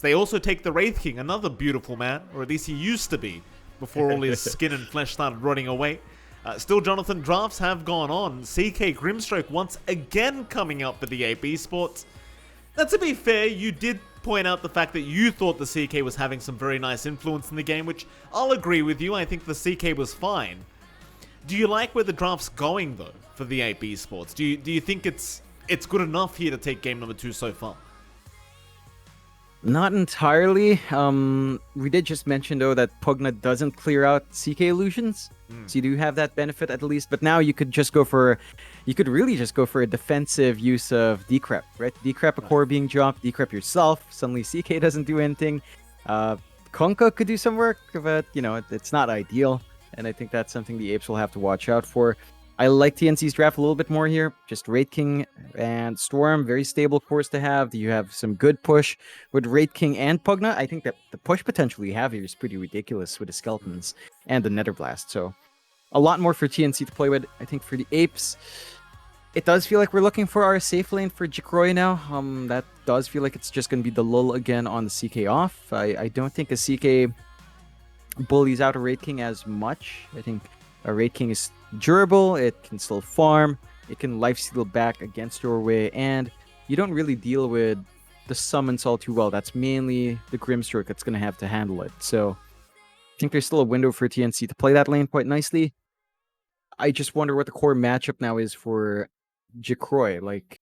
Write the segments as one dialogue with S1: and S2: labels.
S1: They also take the Wraith King, another beautiful man, or at least he used to be, before all his skin and flesh started rotting away. Still, Jonathan, drafts have gone on. CK Grimstroke once again coming up for the Ape Esports. Now, to be fair, you did point out the fact that you thought the CK was having some very nice influence in the game, which I'll agree with you. I think the CK was fine. Do you like where the draft's going, though, for the Ape Esports? Do you think it's good enough here to take game number 2 so far?
S2: Not entirely. We did just mention, though, that Pugna doesn't clear out CK illusions. So you do have that benefit at least. But now you could just go for... You could really just go for a defensive use of Decrep, right? Decrep a core being dropped, Decrep yourself. Suddenly CK doesn't do anything. Kunkka could do some work, but, you know, it's not ideal. And I think that's something the Apes will have to watch out for. I like TNC's draft a little bit more here. Just Wraith King and Storm, very stable cores to have. You have some good push with Wraith King and Pugna. I think that the push potential you have here is pretty ridiculous with the Skeletons and the Nether Blast. So a lot more for TNC to play with. I think for the Apes, it does feel like we're looking for our safe lane for Jikroy now. That does feel like it's just going to be the lull again on the CK off. I don't think a CK bullies out a Wraith King as much. I think a Wraith King is durable, it can still farm, it can lifesteal back against your way, and you don't really deal with the summons all too well. That's mainly the Grimstroke that's going to have to handle it. So I think there's still a window for TNC to play that lane quite nicely. I just wonder what the core matchup now is for Jikroy. Like,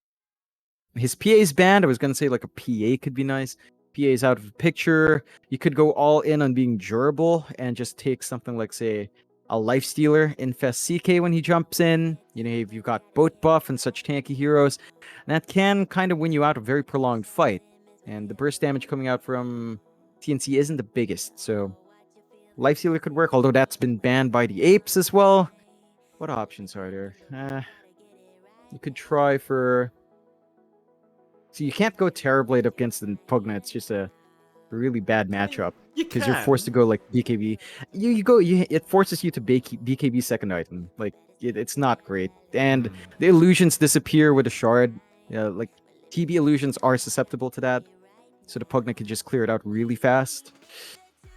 S2: his PA's banned. I was going to say like a PA could be nice. PA's out of the picture. You could go all in on being durable and just take something like, say, a Lifestealer, Infest CK when he jumps in. You know, you've got Boat Buff and such tanky heroes. And that can kind of win you out a very prolonged fight. And the burst damage coming out from TNC isn't the biggest. So Lifestealer could work, although that's been banned by the Apes as well. What options are there? You could try for... So you can't go Terrorblade up against the Pugna. It's just a really bad matchup. Because you're forced to go like BKB. It forces you to BKB second item. Like, it's not great. And the illusions disappear with a shard. Like, TB illusions are susceptible to that. So the Pugna can just clear it out really fast.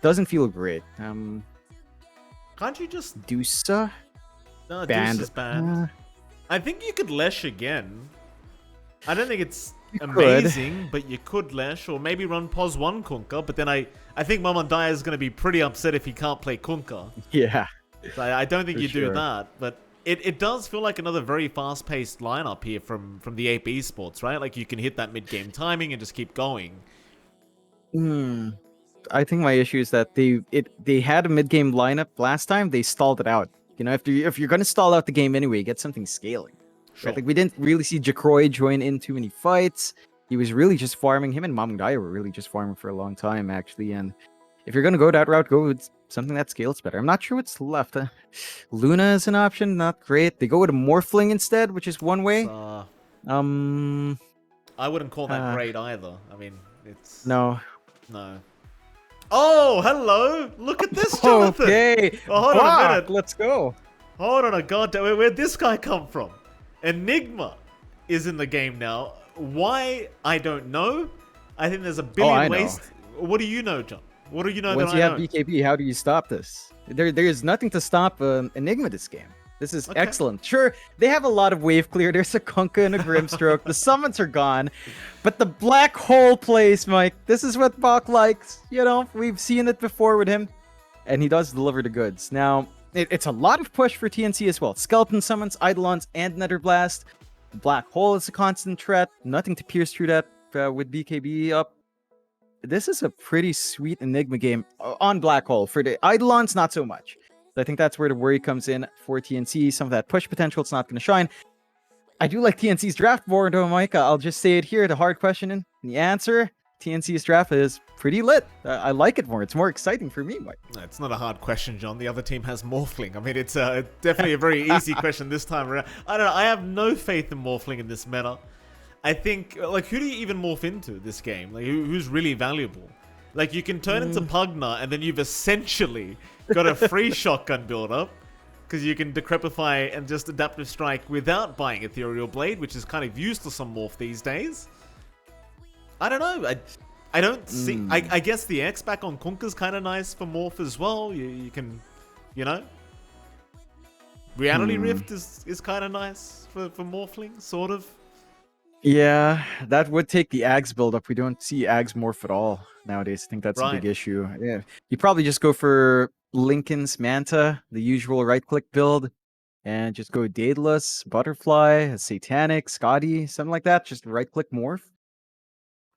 S2: Doesn't feel great.
S1: Can't you just...
S2: Dusa?
S1: No, Dusa is banned. I think you could Lesh again. I don't think it's amazing, but you could Lesh, or maybe run Pos 1 Kunkka, but then I think Mamandaya is going to be pretty upset if he can't play Kunkka.
S2: Yeah.
S1: So I don't think you do that, but it does feel like another very fast-paced lineup here from the Ape Esports, right? Like, you can hit that mid-game timing and just keep going.
S2: I think my issue is that they had a mid-game lineup last time, they stalled it out. You know, if you're going to stall out the game anyway, get something scaling.
S1: Sure.
S2: Right? Like, we didn't really see Jikroy join in too many fights. He was really just farming. Him and Mamandaya were really just farming for a long time, actually. And if you're going to go that route, go with something that scales better. I'm not sure what's left. Luna is an option. Not great. They go with a Morphling instead, which is one way.
S1: I wouldn't call that great either. I mean, it's...
S2: No.
S1: Oh, hello! Look at this, Jonathan!
S2: Okay.
S1: Oh, hold on a minute.
S2: Let's go.
S1: Hold on a goddamn... Where'd this guy come from? Enigma is in the game now. Why? I don't know. I think there's a billion ways. What do you know, John? What do you know?
S2: Once you have BKB, how do you stop this? There is nothing to stop Enigma this game. This is excellent. Sure, they have a lot of wave clear. There's a Kunkka and a Grimstroke. The summons are gone. But the black hole plays, Mike. This is what Bach likes. You know, we've seen it before with him. And he does deliver the goods. Now, it's a lot of push for TNC as well. Skeleton summons, Eidolons, and Nether Blast. Black hole is a constant threat. Nothing to pierce through that with BKB up. This is a pretty sweet Enigma game on Black Hole. For the Eidolons, not so much. So I think that's where the worry comes in for TNC. Some of that push potential, it's not going to shine. I do like TNC's draft board, though, Mike. I'll just say it here. The hard question and the answer, TNC's draft is pretty lit. I like it more. It's more exciting for me, Mike.
S1: It's not a hard question, John. The other team has Morphling. I mean, it's definitely a very easy question this time around. I don't know. I have no faith in Morphling in this meta. I think, like, who do you even morph into this game? Like, who's really valuable? Like, you can turn into Pugna, and then you've essentially got a free shotgun build-up, because you can Decrepify and just Adaptive Strike without buying Ethereal Blade, which is kind of used to some morph these days. I don't know. I don't see. I guess the X back on Kunkka's kind of nice for Morph as well. You can, you know. Reality Rift is kind of nice for Morphling, sort of.
S2: Yeah, that would take the Ags build up. We don't see Ags morph at all nowadays. I think that's a big issue. Yeah, you probably just go for Lincoln's Manta, the usual right-click build, and just go Daedalus, Butterfly, Satanic, Scotty, something like that. Just right-click morph.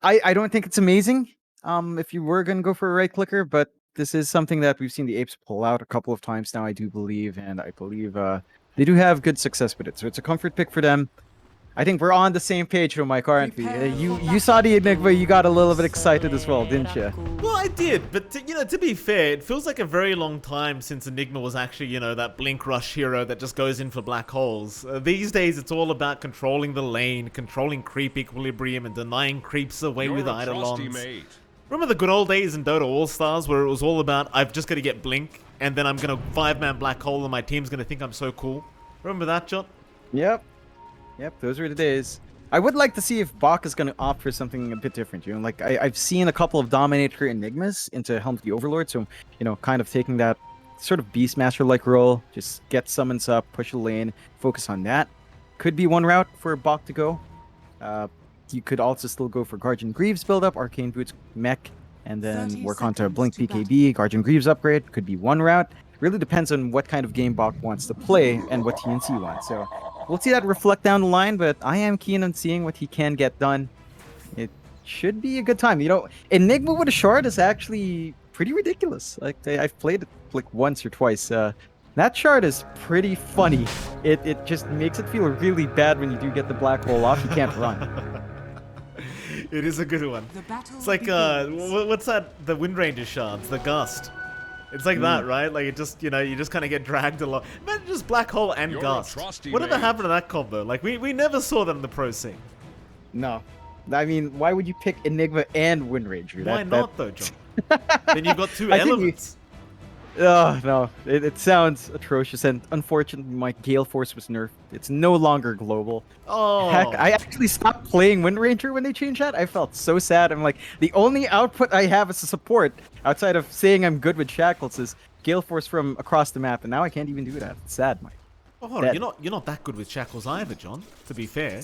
S2: I don't think it's amazing. If you were gonna go for a right-clicker, but this is something that we've seen the Apes pull out a couple of times now, I do believe, and I believe they do have good success with it. So it's a comfort pick for them. I think we're on the same page, Mike, aren't we? You saw the Enigma, you got a little bit excited as well, didn't you?
S1: Well, I did, but to be fair, it feels like a very long time since Enigma was actually, that Blink Rush hero that just goes in for black holes. These days, it's all about controlling the lane, controlling creep equilibrium, and denying creeps away with Eidolons. Remember the good old days in Dota All-Stars where it was all about, I've just got to get Blink, and then I'm going to 5-man black hole and my team's going to think I'm so cool? Remember that, John?
S2: Yep, those were the days. I would like to see if Bach is going to opt for something a bit different. Like I've seen a couple of Dominator Enigmas into Helm of the Overlord, so kind of taking that sort of Beastmaster-like role, just get summons up, push a lane, focus on that. Could be one route for Bach to go. You could also still go for Guardian Greaves build up, Arcane Boots mech, and then work onto Blink BKB, Guardian Greaves upgrade. Could be one route. Really depends on what kind of game Bach wants to play and what TNC wants. So we'll see that reflect down the line, but I am keen on seeing what he can get done. It should be a good time. Enigma with a shard is actually pretty ridiculous. Like I've played it like once or twice. That shard is pretty funny. It just makes it feel really bad when you do get the black hole off. You can't run.
S1: It is a good one. It's like what's that? The Wind Ranger shards, the Gust. It's like that, right? Like it just, you just kind of get dragged along. Imagine just black hole and Gust. Whatever happened to that combo? Like we never saw that in the pro scene.
S2: No, I mean, why would you pick Enigma and Wind Ranger?
S1: Why not though, John? Then you've got two elements.
S2: Oh, no. It sounds atrocious, and unfortunately, my Gale Force was nerfed. It's no longer global.
S1: Oh.
S2: Heck, I actually stopped playing Wind Ranger when they changed that. I felt so sad. I'm like, the only output I have as a support, outside of saying I'm good with Shackles, is Gale Force from across the map, and now I can't even do that. It's sad, Mike.
S1: Oh, hold on. You're not that good with Shackles either, John, to be fair.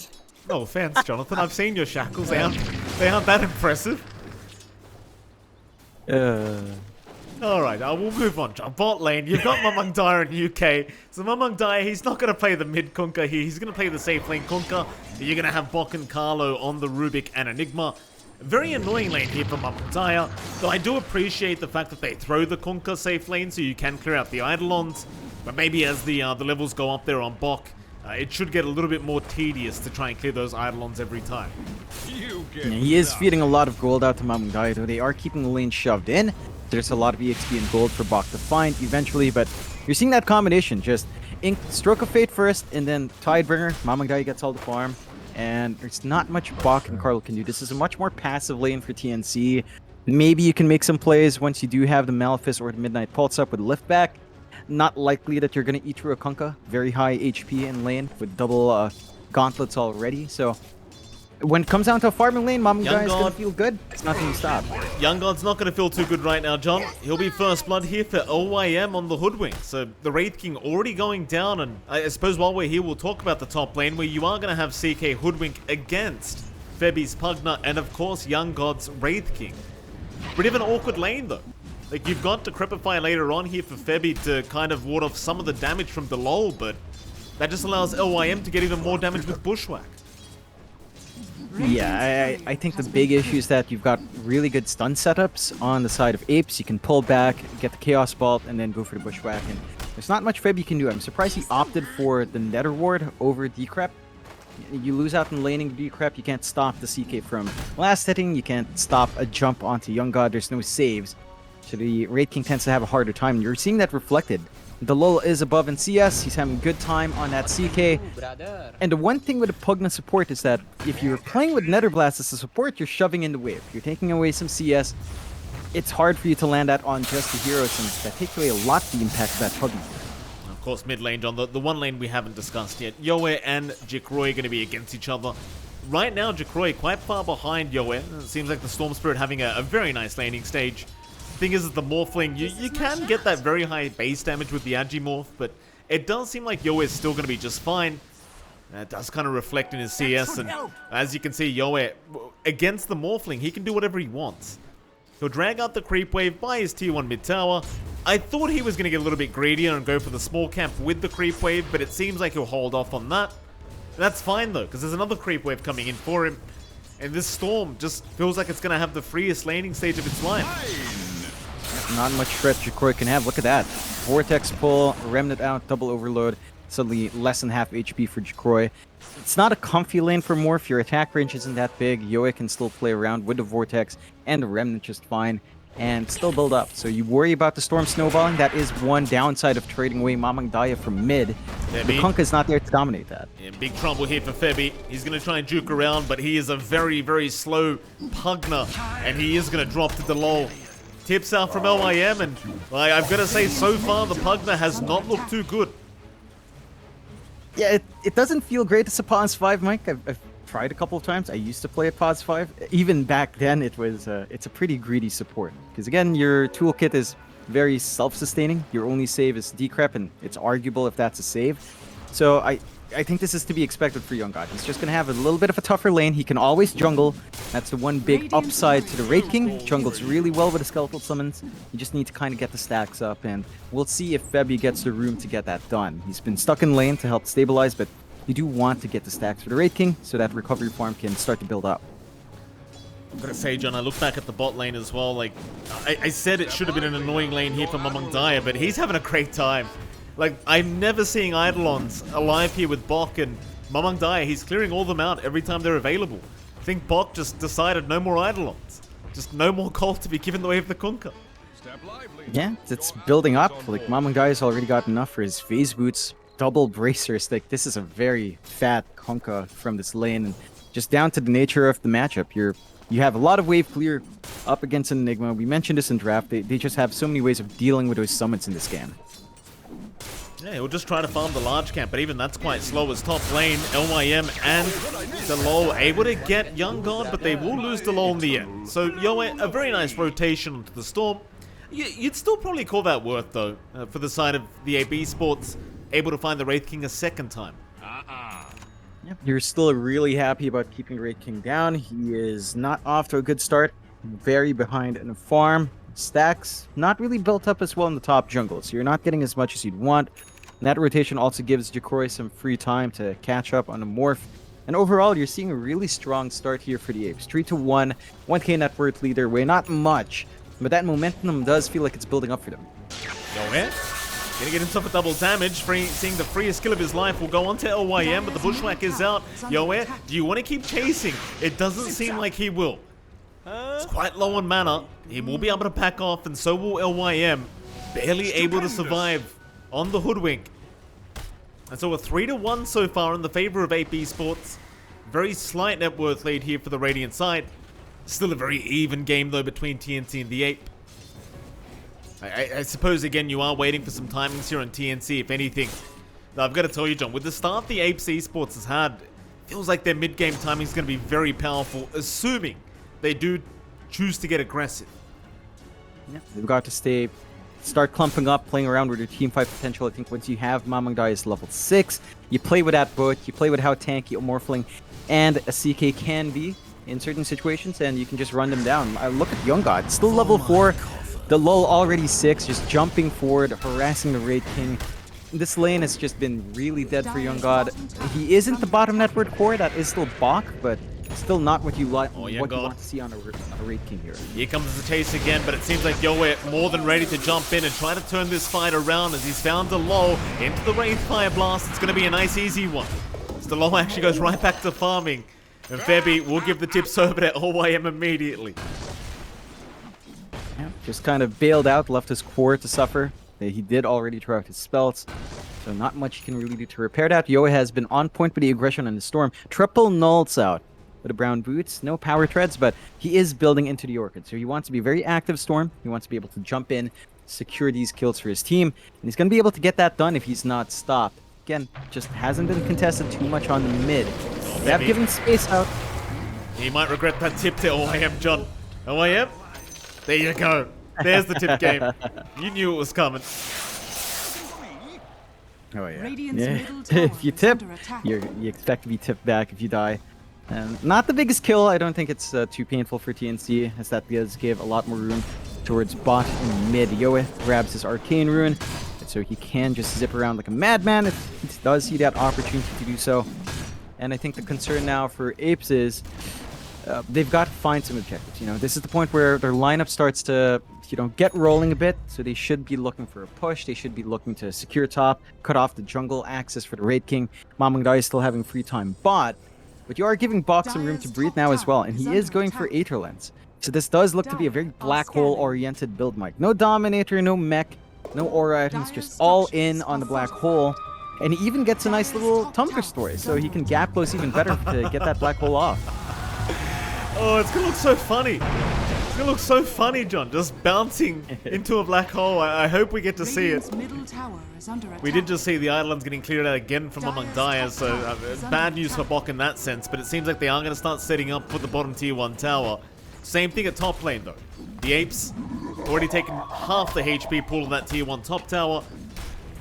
S1: No offense, Jonathan. I've seen your Shackles. They aren't that impressive. Alright, we'll move on, John. Bot lane, you've got Mamang Dyer in UK. So Mamang Dyer, he's not going to play the mid Kunkka here. He's going to play the safe lane Kunkka. You're going to have Bok and Carlo on the Rubik and Enigma. Very annoying lane here for Mamang Dyer. Though I do appreciate the fact that they throw the Kunkka safe lane so you can clear out the Eidolons. But maybe as the levels go up there on Bok, it should get a little bit more tedious to try and clear those Eidolons every time.
S2: He is feeding a lot of gold out to Mamang Dyer, though they are keeping the lane shoved in. There's a lot of EXP and gold for Bok to find eventually, but you're seeing that combination. Just Stroke of Fate first, and then Tidebringer. Mamang Dyer gets all the farm, and there's not much Bok and Carlo can do. This is a much more passive lane for TNC. Maybe you can make some plays once you do have the Malefice or the Midnight Pulse up with lift back. Not likely that you're going to eat through a Kunkka. Very high HP in lane with double gauntlets already, so when it comes down to a farming lane, Mamang Dyer is going to feel good. It's nothing to stop.
S1: Young God's not going to feel too good right now, John. He'll be first blood here for OYM on the Hoodwink. So the Wraith King already going down, and I suppose while we're here, we'll talk about the top lane where you are going to have CK Hoodwink against Febi's Pugna and, of course, Young God's Wraith King. Bit of an awkward lane, though. Like, you've got Decrepify later on here for Febi to kind of ward off some of the damage from the LoL, but that just allows LYM to get even more damage with Bushwhack.
S2: Yeah, I think the big issue is that you've got really good stun setups on the side of Apes. You can pull back, get the Chaos Bolt, and then go for the Bushwhack. And there's not much Feb you can do. I'm surprised he opted for the Nether Ward over Decrep. You lose out in laning Decrep. You can't stop the CK from last hitting. You can't stop a jump onto Young God. There's no saves. So the Wraith King tends to have a harder time. You're seeing that reflected. The Lul is above in CS. He's having a good time on that CK. And the one thing with the Pugna support is that if you're playing with Netherblast as a support, you're shoving in the wave. You're taking away some CS. It's hard for you to land that on just the heroes, and that takes away a lot of the impact of that Pugna.
S1: Of course, mid lane, John, the one lane we haven't discussed yet. Yoe and Jikroy are going to be against each other. right now, Jacroy quite far behind Yoe. It seems like the Storm Spirit having a very nice laning stage. Thing is, the Morphling, you can get that very high base damage with the Agimorph, but it does seem like Yoe is still going to be just fine. That does kind of reflect in his CS, and as you can see, Yoe, against the Morphling, he can do whatever he wants. He'll drag out the creep wave by his tier 1 mid tower. I thought he was going to get a little bit greedier and go for the small camp with the creep wave, but it seems like he'll hold off on that. That's fine though, because there's another creep wave coming in for him. And this Storm just feels like it's going to have the freest laning stage of its life.
S2: Not much threat Jacroy can have. Look at that. Vortex pull, Remnant out, double overload. Suddenly less than half HP for Jacroy. It's not a comfy lane for Morph. Your attack range isn't that big. Yoe can still play around with the Vortex and the Remnant just fine. And still build up. So you worry about the Storm snowballing. That is one downside of trading away Mamang Daya from mid. The Kunkka is not there to dominate that.
S1: Yeah, big trouble here for Febby. He's going to try and juke around, but he is a very, very slow Pugner. And he is going to drop to the lull. Tips out from LYM, and I've got to say, so far, the Pugner has not looked too good.
S2: Yeah, it doesn't feel great as a Pause 5, Mike. I've tried a couple of times. I used to play at Pause 5. Even back then, it's a pretty greedy support. Because again, your toolkit is very self-sustaining. Your only save is Decrep, and it's arguable if that's a save. So I think this is to be expected for Young God. He's just going to have a little bit of a tougher lane. He can always jungle. That's the one big upside to the Wraith King. Jungles really well with the skeletal summons. You just need to kind of get the stacks up, and we'll see if Febby gets the room to get that done. He's been stuck in lane to help stabilize, but you do want to get the stacks for the Wraith King so that recovery farm can start to build up.
S1: I'm gonna say, John, I look back at the bot lane as well. Like, I said it should have been an annoying lane here for Mamang Daya, but he's having a great time. Like, I'm never seeing Eidolons alive here with Bok and Mamang Daya. He's clearing all them out every time they're available. I think Bok just decided no more Eidolons. Just no more gold to be given the way of the Kunkka.
S2: Yeah, it's building up. Like, Mamang Daya's already got enough for his phase boots. Double bracers. Like, this is a very fat Kunkka from this lane. And just down to the nature of the matchup. You have a lot of wave clear up against an Enigma. We mentioned this in draft. They just have so many ways of dealing with those summons in this game.
S1: Yeah, he'll just try to farm the large camp, but even that's quite slow as top lane, LYM and Delol able to get Young God, but they will lose Delol in the end. So, Yoe, a very nice rotation onto the Storm. You'd still probably call that worth, though, for the side of the AB Sports, able to find the Wraith King a second time.
S2: Yep, you're still really happy about keeping Wraith King down. He is not off to a good start. Very behind in the farm. Stacks not really built up as well in the top jungle, so you're not getting as much as you'd want. And that rotation also gives Jacroy some free time to catch up on a Morph. And overall, you're seeing a really strong start here for the Apes. 3-1, 1k net worth leader way, not much, but that momentum does feel like it's building up for them.
S1: Yoe gonna get himself a double damage, seeing the freest skill of his life will go on to LYM, but the Bushwhack is out. Yoe, do you want to keep chasing? It doesn't seem like he will. It's quite low on mana. He will be able to pack off, and so will LYM. Barely able to survive on the Hoodwink. And so a 3-1 so far in the favor of AP Sports. Very slight net worth lead here for the Radiant side. Still a very even game though between TNC and the Ape. I suppose again you are waiting for some timings here on TNC if anything. Now, I've got to tell you, John, with the start the Apes Esports has had, feels like their mid-game timing is going to be very powerful, assuming they do choose to get aggressive.
S2: Yeah, they've got to start clumping up, playing around with your team fight potential. I think once you have Mamang Daya's level 6, you play with that boat, you play with how tanky a Morphling and a CK can be in certain situations, and you can just run them down. Look at Young God, still level 4, the lull already 6, just jumping forward, harassing the Wraith King. This lane has just been really dead for Young God. He isn't the bottom net worth core, that is still Bok, but still not what you want to see on a Wraith King here.
S1: Here comes the chase again, but it seems like Yoe more than ready to jump in and try to turn this fight around as he's found Delol into the Wraith Fire Blast. It's going to be a nice easy one. Delol actually goes right back to farming, and Febby will give the tips over to LYM immediately.
S2: Yeah, just kind of bailed out, left his core to suffer. He did already try out his spells, so not much he can really do to repair that. Yoe has been on point with the aggression and the storm. Triple nulls out with the brown boots, no power treads, but he is building into the Orchid. So he wants to be very active Storm. He wants to be able to jump in, secure these kills for his team, and he's going to be able to get that done if he's not stopped. Again, just hasn't been contested too much on the mid. They have given space out.
S1: He might regret that tip to OIM, John. OIM? There you go. There's the tip game. You knew it was coming.
S2: Oh yeah. If you tip, you expect to be tipped back if you die. Not the biggest kill. I don't think it's too painful for TNC, as that does give a lot more room towards bot and mid. Yoe grabs his arcane rune, so he can just zip around like a madman if he does see that opportunity to do so. And I think the concern now for Apes is they've got to find some objectives. You know, this is the point where their lineup starts to, get rolling a bit. So they should be looking for a push. They should be looking to secure top, cut off the jungle access for the Raid King. Mamangdai is still having free time bot, but you are giving Bok some room to breathe now as well, and he is going for Aether Lens. So this does look to be a very black hole oriented build, Mike. No Dominator, no mech, no aura items, just all in on the black hole. And he even gets a nice little Tumbler story, so he can gap close even better to get that black hole off.
S1: Oh, it's gonna look so funny. It's gonna look so funny, John, just bouncing into a black hole. I hope we get to see it. We did just see the Idolons getting cleared out again from among Dire, so bad news for Bok in that sense, but it seems like they are going to start setting up for the bottom tier 1 tower. Same thing at top lane though. The Apes already taken half the HP pool of that tier 1 top tower.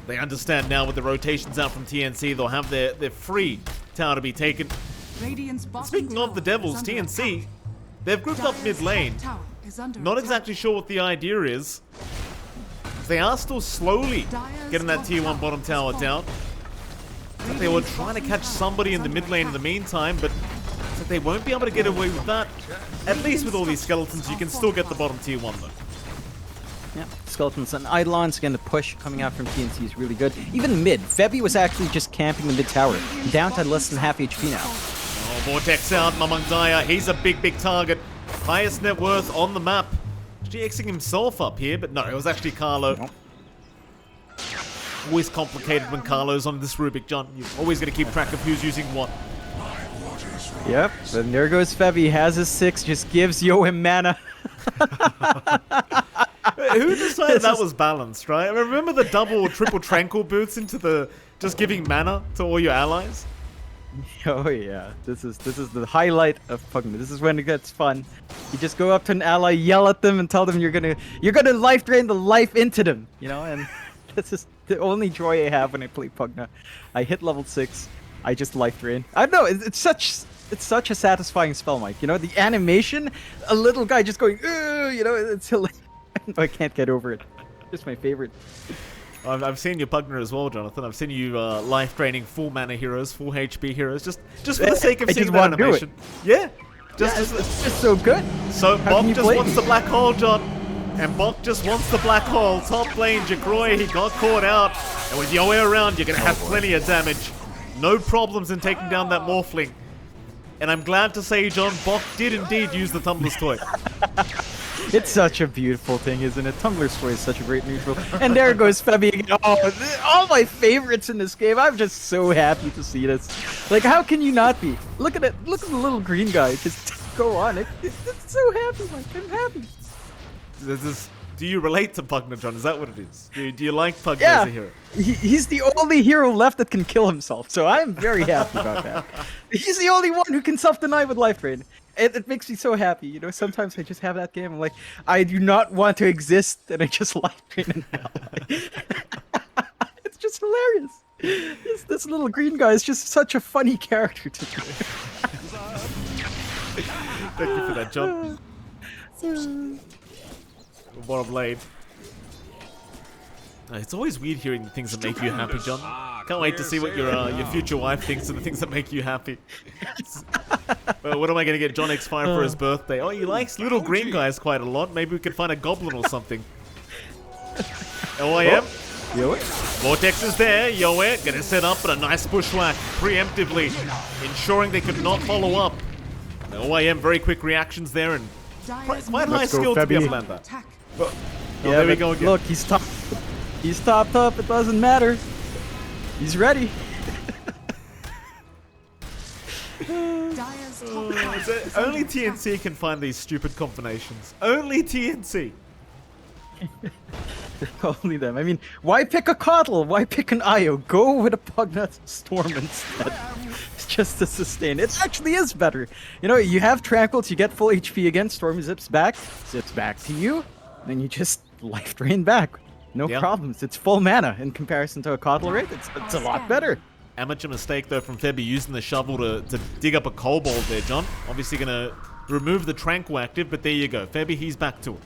S1: They understand now with the rotations out from TNC, they'll have their free tower to be taken. Speaking of the Devils, TNC, they've grouped up mid lane. Not exactly sure what the idea is. They are still slowly getting that tier 1 bottom tower down. They were trying to catch somebody in the mid lane in the meantime, but they won't be able to get away with that. At least with all these skeletons, you can still get the bottom tier 1 though.
S2: Yeah, skeletons and Eidolons. Again, the push coming out from TNC is really good. Even mid, Febby was actually just camping the mid tower, down to less than half HP now.
S1: Oh, Vortex out, Mamangdaya. He's a big target. Highest net worth on the map. GXing himself up here, but no, it was actually Carlo.
S2: Nope.
S1: Always complicated when Carlo's on this Rubik, John. You're always going to keep track of who's using what.
S2: Yep, and there goes Febby. Has his 6, just gives Yoim mana.
S1: Who decided that was balanced, right? I mean, remember the double or triple tranquil boots into the just giving mana to all your allies?
S2: Oh yeah, this is the highlight of Pugna. This is when it gets fun. You just go up to an ally, yell at them, and tell them you're gonna life drain the life into them, and this is the only joy I have when I play Pugna. I hit level 6, I just life drain. I don't know, it's such a satisfying spell, Mike. The animation, a little guy just going, it's hilarious. I can't get over it. Just my favorite.
S1: I've seen you Pugner as well, Jonathan. I've seen you life draining full mana heroes, full HP heroes, just for the sake of seeing that animation. Yeah,
S2: it's just so good.
S1: So Bok just wants the black hole, John, and Bok just wants the black hole. Top lane, Jagroy, he got caught out, and with Yoe around, you're gonna have plenty of damage. No problems in taking down that Morphling. And I'm glad to say, John, Bok did indeed use the Tumbler's Toy.
S2: It's such a beautiful thing, isn't it? Tumbler's Toy is such a great neutral. And there goes Febby again. Oh, all my favorites in this game. I'm just so happy to see this. Like, how can you not be? Look at it. Look at the little green guy. Just go on. It's so happy, Mike. I'm happy.
S1: Do you relate to Pugna, John? Is that what it is? Do you like Pugna as a hero?
S2: He's the only hero left that can kill himself, so I'm very happy about that. He's the only one who can self-deny with life drain. It makes me so happy, Sometimes I just have that game. I'm like, I do not want to exist, and I just life drain an ally. It's just hilarious. This little green guy is just such a funny character to me.
S1: Thank you for that, John. Bottom lane. It's always weird hearing the things that make you happy, John. Can't wait to see what your future wife thinks of the things that make you happy. Well, what am I going to get JohnXFire for his birthday? Oh, he likes little green guys quite a lot. Maybe we could find a goblin or something. OIM.
S2: Yoe?
S1: Vortex is there. Yoe gonna set up a nice bushwhack preemptively, ensuring they could not follow up. OIM very quick reactions there and quite high skill to be able to land that. Oh, there we go again.
S2: Look, he's topped. He's topped up. It doesn't matter. He's ready.
S1: Only TNC can find these stupid combinations. Only TNC.
S2: Only them. I mean, why pick a Coddle? Why pick an Io? Go with a Pugnut Storm instead. just to sustain. It actually is better. You know, you have Tranquil, you get full HP again, Storm zips back to you, then you just life drain back. No problems. It's full mana in comparison to a Coddle Wraith. It's a lot better.
S1: Amateur mistake though from Febby using the shovel to dig up a kobold there, John. Obviously gonna remove the Tranquil active, but there you go. Febby, he's back to it.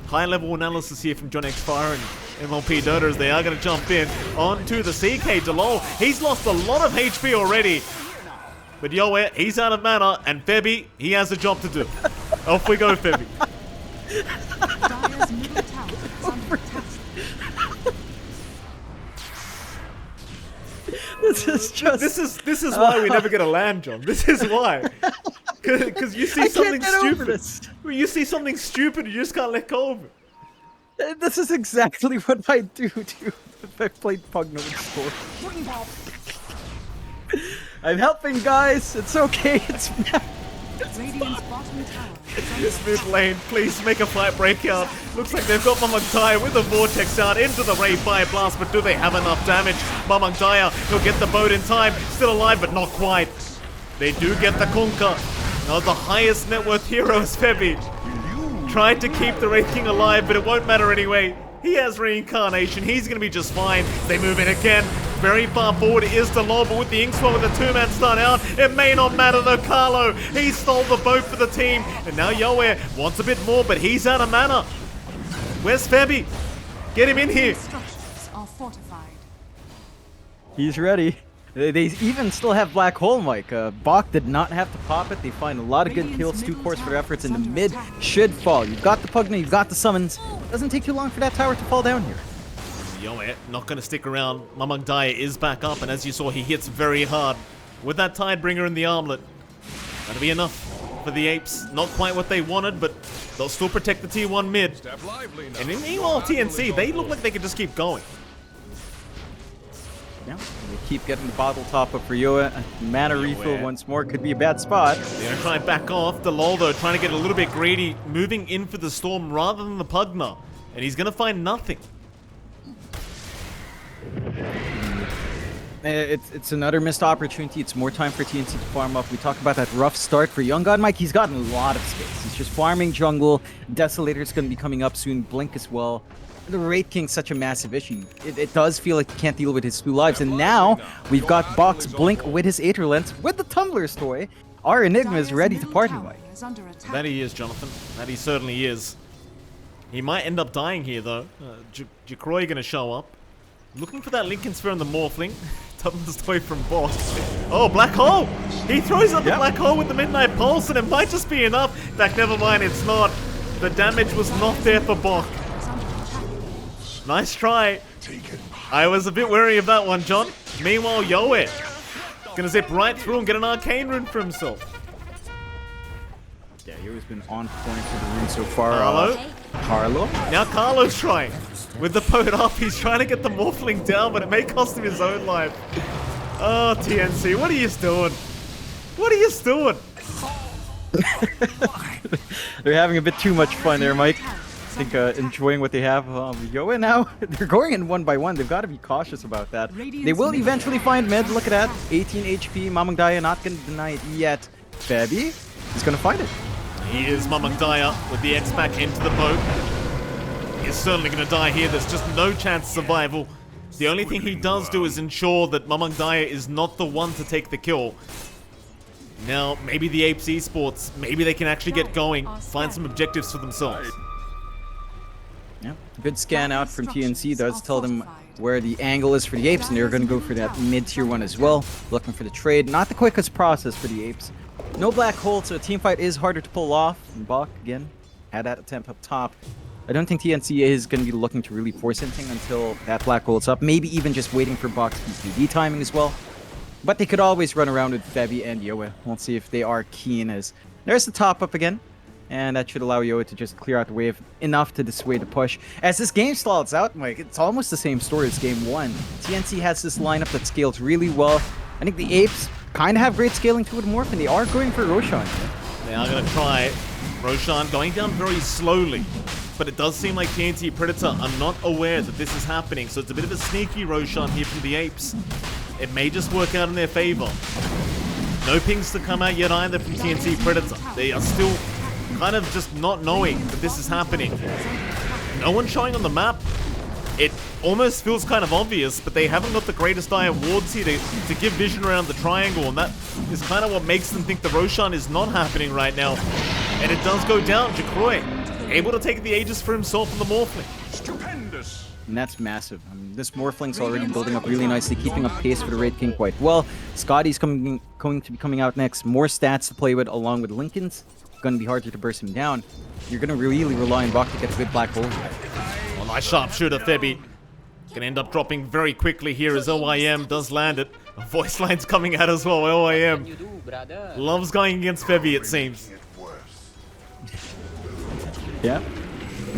S1: High level analysis here from johnxfire and MLP Dota as they are gonna jump in onto the CK Delol. He's lost a lot of HP already. But Yoe, he's out of mana, and Febby, he has a job to do. Off we go, Febby.
S2: This is just...
S1: This is why we never get a land, John. This is why. Because you see something stupid. When you see something stupid, you just can't let go of it.
S2: This is exactly what I do too if I played Pugna with Score. I'm helping, guys. It's okay. It's
S1: this mid lane, please make a fight breakout. Looks like they've got Mamangdaya with the Vortex out into the Ray Fire Blast, but do they have enough damage? Mamangdaya, he'll get the boat in time. Still alive, but not quite. They do get the Kunkka. Now the highest net worth hero is Febby. Tried to keep the Wraith King alive, but it won't matter anyway. He has reincarnation. He's going to be just fine. They move in again. Very far forward is Delol, but with the Inkswell with a two-man stun out, it may not matter though. Carlo, he stole the boat for the team. And now Yoe wants a bit more, but he's out of mana. Where's Febby? Get him in here.
S2: He's ready. They even still have Black Hole, Mike. Bach did not have to pop it. They find a lot of good kills, 2 cores for their efforts, and the mid should fall. You've got the Pugna, you've got the summons. Doesn't take too long for that tower to fall down here.
S1: Yoe not going to stick around. Mamangdaya is back up, and as you saw, he hits very hard. With that Tidebringer in the armlet, that'll be enough for the Apes. Not quite what they wanted, but they'll still protect the T1 mid. And meanwhile, TNC, they look like they could just keep going.
S2: Yeah, they keep getting the bottle top up for Yoa. Mana refill once more could be a bad spot.
S1: They're going to try and back off. Delol, though, trying to get a little bit greedy, moving in for the Storm rather than the Pugna. And he's going to find nothing.
S2: It's another missed opportunity. It's more time for TNC to farm up. We talk about that rough start for Young God Mike. He's gotten a lot of space. He's just farming jungle. Desolator's going to be coming up soon. Blink as well. The Wraith King's such a massive issue. It does feel like he can't deal with his 2 lives. And now we've got Box Blink with his Aether Lens with the Tumbler's toy. Our Enigma is ready to party, Mike.
S1: That he is, Jonathan. That he certainly is. He might end up dying here, though. Jacroy going to show up. Looking for that Lincoln Sphere on the Morphling. Tumbler's toy from Box. Oh, Black Hole! He throws out the Black Hole with the Midnight Pulse, and it might just be enough. In fact, never mind, it's not. The damage was not there for Bok. Nice try. I was a bit wary of that one, John. Meanwhile, Yoe gonna zip right through and get an Arcane Rune for himself.
S2: Yeah, Yoe's been on point for the rune so far.
S1: Carlo? Now Carlo's trying. With the boat up, he's trying to get the Morphling down, but it may cost him his own life. Oh, TNC, what are you doing? What are you doing?
S2: They're having a bit too much fun there, Mike. I think enjoying what they have. Yoa now, they're going in 1 by 1. They've got to be cautious about that. They will eventually find mid. Look at that. 18 HP. Mamangdaya not going to deny it yet. Febby is going to find it.
S1: He is Mamangdaya with the X back into the boat. He's certainly going to die here. There's just no chance of survival. The only thing he does do is ensure that Mamangdaya is not the one to take the kill. Now, maybe the Apes Esports, maybe they can actually get going, find some objectives for themselves.
S2: Yeah, good scan out from TNC does tell them where the angle is for the Apes, and they're going to go for that mid-tier 1 as well. Looking for the trade. Not the quickest process for the Apes. No Black Hole, so a team fight is harder to pull off. And Bach, again, had that attempt up top. I don't think TNC is going to be looking to really force anything until that Black Hole's up. Maybe even just waiting for Bach's PPD timing as well. But they could always run around with Febby and Yoa. We'll see if they are keen as... There's the top up again. And that should allow Yoa to just clear out the wave enough to dissuade the push. As this game stalls out, Mike, it's almost the same story as game 1. TNC has this lineup that scales really well. I think the Apes kind of have great scaling to it morph, and they are going for Roshan.
S1: They are going to try Roshan going down very slowly. But it does seem like TNT Predator are not aware that this is happening, so it's a bit of a sneaky Roshan here from the Apes. It may just work out in their favor. No pings to come out yet either from TNC Predator. They are still kind of just not knowing that this is happening. No one showing on the map. It almost feels kind of obvious, but they haven't got the greatest eye of wards here to give vision around the triangle, and that is kind of what makes them think the Roshan is not happening right now. And it does go down. jaxfire able to take the Aegis for himself in the Morphling.
S3: Stupendous.
S2: And that's massive. I mean, this Morphling's already building up really nicely, keeping up pace for the Raid King quite well. Scotty's going to be coming out next. More stats to play with, along with Lincoln's. Going to be harder to burst him down. You're going to really rely on Bach to get a good black hole.
S1: Oh, nice sharpshooter, Febby. Gonna end up dropping very quickly here as OIM does land it. Voice line's coming out as well. OIM loves going against Febby, it seems.
S2: Yeah.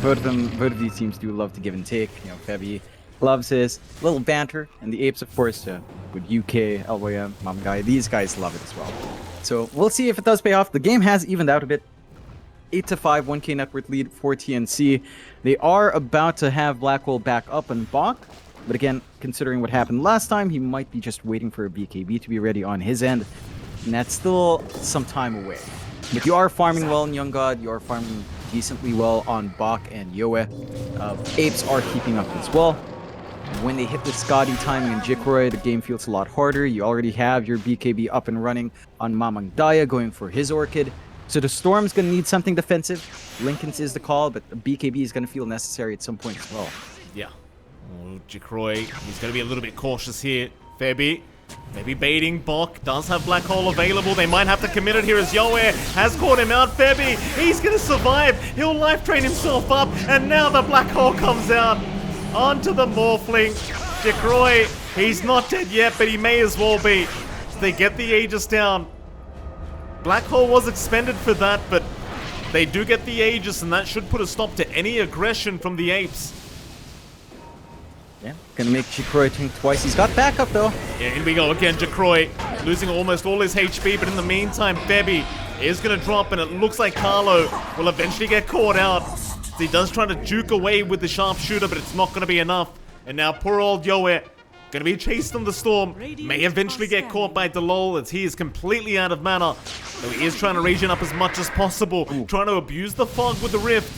S2: Both of these teams do love to give and take. You know, Febby loves his little banter, and the Apes, of course, with UK, LYM, Mom Guy, these guys love it as well. So we'll see if it does pay off. The game has evened out a bit. 8-5, 1K net worth lead for TNC. They are about to have Black Hole back up and Bach, but again, considering what happened last time, he might be just waiting for a BKB to be ready on his end, and that's still some time away. But you are farming well in Young God, you are farming decently well on Bach and Yoe. Apes are keeping up as well. When they hit the Scotty timing and jaxfire, the game feels a lot harder. You already have your BKB up and running on Mamang Daya going for his Orchid. So the Storm's going to need something defensive. Lincoln's is the call, but the BKB is going to feel necessary at some point as well.
S1: Yeah. Oh, jaxfire, he's going to be a little bit cautious here. Febby, maybe baiting. Bach does have Black Hole available. They might have to commit it here as Yoe has caught him out. Febby, he's going to survive. He'll life train himself up, and now the Black Hole comes out onto the Morphling. jaxfire, he's not dead yet, but he may as well be. So they get the Aegis down. Black Hole was expended for that, but they do get the Aegis, and that should put a stop to any aggression from the Apes.
S2: Yeah, gonna make jaxfire think twice. He's got backup though.
S1: Yeah, here we go again. jaxfire losing almost all his HP, but in the meantime, Febby is gonna drop, and it looks like Carlo will eventually get caught out. So he does try to juke away with the sharpshooter, but it's not gonna be enough. And now poor old Yoe gonna be chased on the storm. May eventually get caught by Delol as he is completely out of mana. So he is trying to regen up as much as possible, trying to abuse the fog with the rift.